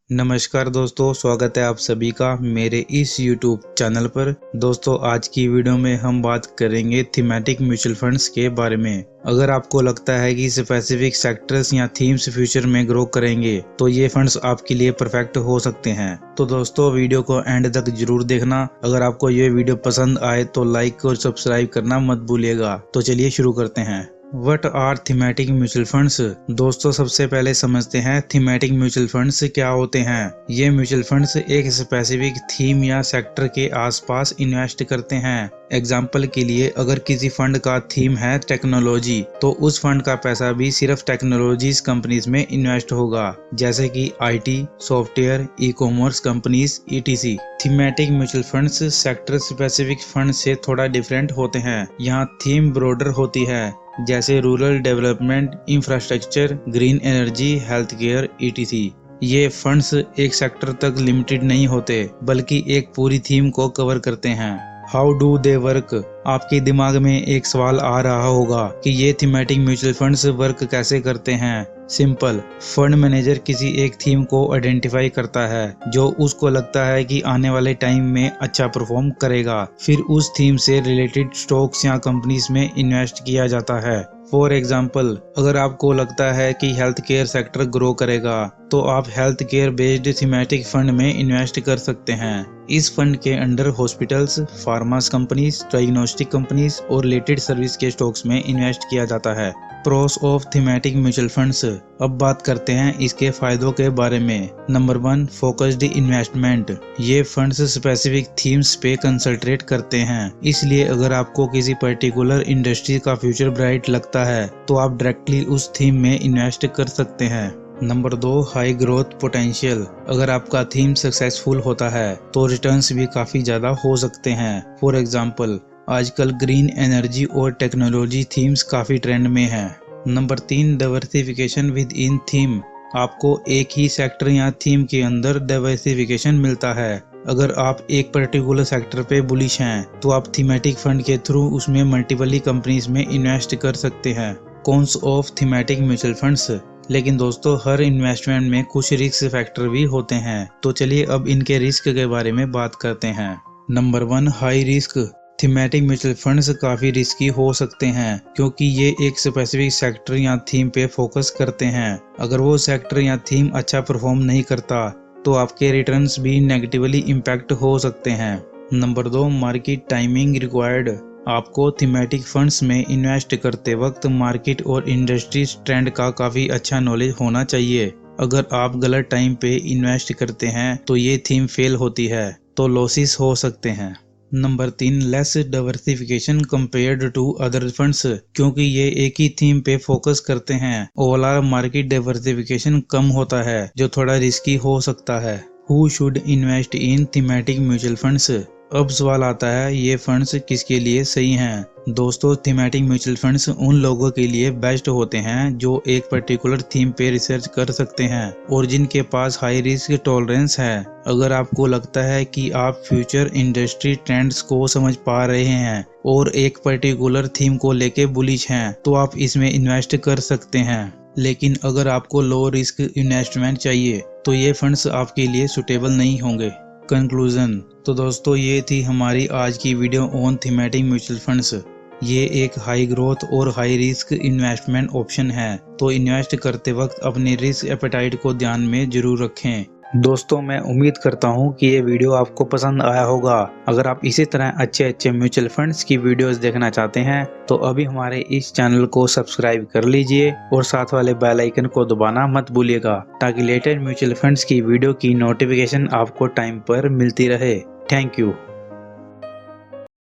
नमस्कार दोस्तों, स्वागत है आप सभी का मेरे इस YouTube चैनल पर। दोस्तों, आज की वीडियो में हम बात करेंगे थीमेटिक म्यूचुअल फंड्स के बारे में। अगर आपको लगता है कि स्पेसिफिक सेक्टर्स या थीम्स फ्यूचर में ग्रो करेंगे तो ये फंड्स आपके लिए परफेक्ट हो सकते हैं। तो दोस्तों, वीडियो को एंड तक जरूर देखना। अगर आपको ये वीडियो पसंद आए तो लाइक और सब्सक्राइब करना मत भूलिएगा। तो चलिए शुरू करते हैं। What are thematic mutual funds? दोस्तों, सबसे पहले समझते हैं थीमेटिक म्यूचुअल फंड्स क्या होते हैं। ये म्यूचुअल फंड्स एक स्पेसिफिक थीम या सेक्टर के आसपास इन्वेस्ट करते हैं। एग्जाम्पल के लिए, अगर किसी फंड का थीम है टेक्नोलॉजी, तो उस फंड का पैसा भी सिर्फ टेक्नोलॉजीज कंपनीज में इन्वेस्ट होगा, जैसे कि IT, software, e commerce companies etc। Thematic mutual funds sector specific fund से थोड़ा डिफरेंट होते हैं। यहाँ थीम ब्रॉडर होती है, जैसे rural development, infrastructure, green energy, health care etc। ये फंड्स एक सेक्टर तक लिमिटेड नहीं होते, बल्कि एक पूरी थीम को कवर करते हैं। How do they work? आपके दिमाग में एक सवाल आ रहा होगा कि ये थीमेटिक म्यूचुअल फंड्स वर्क कैसे करते हैं। सिंपल, फंड मैनेजर किसी एक थीम को आइडेंटिफाई करता है जो उसको लगता है कि आने वाले टाइम में अच्छा परफॉर्म करेगा। फिर उस थीम से रिलेटेड स्टॉक्स या कंपनीज में इन्वेस्ट किया जाता है। फॉर एग्जाम्पल, अगर आपको लगता है कि हेल्थ केयर सेक्टर ग्रो करेगा तो आप health care based thematic fund में इन्वेस्ट कर सकते हैं। इस फंड के अंडर हॉस्पिटल्स, फार्मास कंपनीज, डायग्नोस्टिक कंपनीज और रिलेटेड सर्विस के स्टॉक्स में इन्वेस्ट किया जाता है। Pros of thematic mutual funds. अब बात करते हैं इसके फायदों के बारे में। Number 1, focused investment. ये फंड्स स्पेसिफिक थीम्स पे कंसंट्रेट करते हैं, इसलिए अगर आपको किसी पर्टिकुलर इंडस्ट्री का फ्यूचर ब्राइट लगता है तो आप डायरेक्टली उस थीम में इन्वेस्ट कर सकते हैं। Number 2, high growth potential. अगर आपका थीम सक्सेसफुल होता है तो रिटर्न्स भी काफी ज्यादा हो सकते हैं। फॉर एग्जाम्पल, आजकल ग्रीन एनर्जी और टेक्नोलॉजी थीम्स काफी ट्रेंड में हैं। Number 3, diversification with in theme. आपको एक ही सेक्टर या थीम के अंदर डाइवर्सिफिकेशन मिलता है। अगर आप एक पर्टिकुलर सेक्टर पे बुलिश हैं तो आप थीमेटिक फंड के थ्रू उसमें मल्टीपल कंपनीज में इन्वेस्ट कर सकते हैं। Cons of thematic mutual funds. लेकिन दोस्तों, हर इन्वेस्टमेंट में कुछ रिस्क फैक्टर भी होते हैं, तो चलिए अब इनके रिस्क के बारे में बात करते हैं। Number 1, high risk. Thematic mutual funds काफी रिस्की हो सकते हैं क्योंकि ये एक स्पेसिफिक सेक्टर या थीम पे फोकस करते हैं। अगर वो सेक्टर या थीम अच्छा परफॉर्म नहीं करता तो आपके रिटर्न्स भी नेगेटिवली इम्पैक्ट हो सकते हैं। Number 2, market timing required. आपको थीमेटिक फंड्स में इन्वेस्ट करते वक्त मार्केट और इंडस्ट्री ट्रेंड का काफी अच्छा नॉलेज होना चाहिए। अगर आप गलत टाइम पे इन्वेस्ट करते हैं तो ये थीम फेल होती है तो लॉसेस हो सकते हैं। Number 3, less diversification compared to other funds. क्योंकि ये एक ही थीम पे फोकस करते हैं, ओवरऑल मार्केट डाइवर्सिफिकेशन कम होता है, जो थोड़ा रिस्की हो सकता है। Who should invest in thematic mutual funds? अब सवाल आता है, ये फंड्स किसके लिए सही हैं? दोस्तों, थीमेटिक म्यूचुअल फंड्स उन लोगों के लिए बेस्ट होते हैं जो एक पर्टिकुलर थीम पे रिसर्च कर सकते हैं और जिनके पास हाई रिस्क टॉलरेंस है। अगर आपको लगता है कि आप फ्यूचर इंडस्ट्री ट्रेंड्स को समझ पा रहे हैं और एक पर्टिकुलर थीम को लेके बुलिश हैं तो आप इसमें इन्वेस्ट कर सकते हैं। लेकिन अगर आपको लो रिस्क इन्वेस्टमेंट चाहिए तो ये फंड्स आपके लिए सुटेबल नहीं होंगे। कंक्लूजन। तो दोस्तों, ये थी हमारी आज की video on thematic mutual funds. ये एक हाई ग्रोथ और हाई रिस्क इन्वेस्टमेंट ऑप्शन है, तो इन्वेस्ट करते वक्त अपने रिस्क एपेटाइट को ध्यान में जरूर रखें। दोस्तों, मैं उम्मीद करता हूँ कि ये वीडियो आपको पसंद आया होगा। अगर आप इसी तरह अच्छे म्यूचुअल फंड्स की वीडियोस देखना चाहते हैं तो अभी हमारे इस चैनल को सब्सक्राइब कर लीजिए और साथ वाले बेल आइकन को दबाना मत भूलिएगा, ताकि लेटेस्ट म्यूचुअल फंड्स की वीडियो की नोटिफिकेशन आपको टाइम पर मिलती रहे। Thank you.